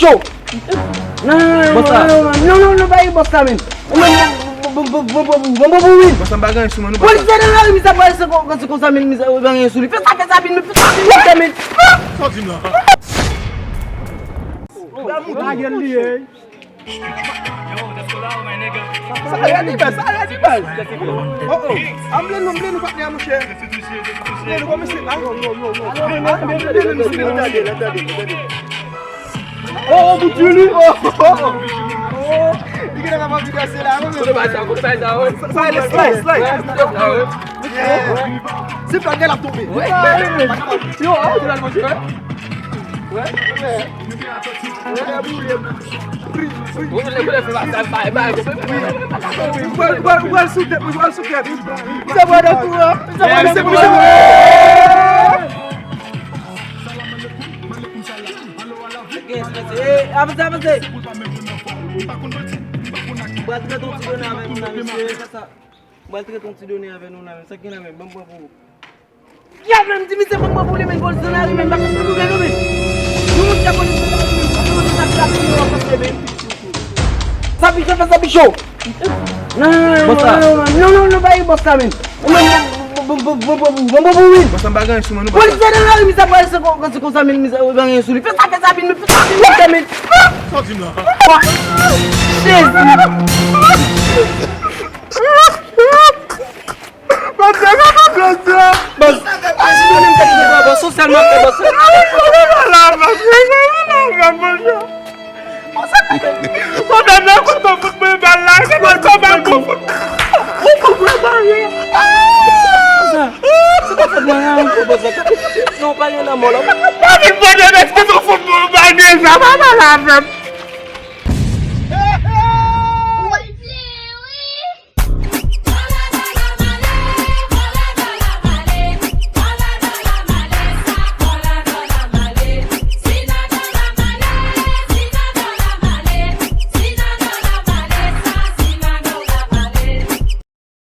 show. Non, ba boss namin. Mambabuwin. Basta bagay suma no. Polis na lang misa pa sa amin misa bang suli. Sabi namin. Sorti na. Saya di bal. Oh. Amlen pak niya mo siya. Leno ko mesti lang. Oh, bujuli. Oh. Hindi na mapapigasi lang. Slide. C'est pas qu'elle a tombé. Ouais. Yo, tu l'as mangé. Ouais. Igual su que. Se va a Avance. Buat ka tong tido namin kasa. Buat ka tong tido namin sakin namin bambabu. Ya men di misa bambabuli men Bolsonaro men bakit mo gano men? Yung sa polis Sabi show. No, ba boss namin. Mambabuwin. Basta bagay suma no. Polis na lang misa pa sa amin misa bang suli. Sabi namin. Sorti na. Yes. Bos. Bos sosial market bos. No, paling na mo lang. Bakit ba na nagtutupon mo ba niya sa mga malapit?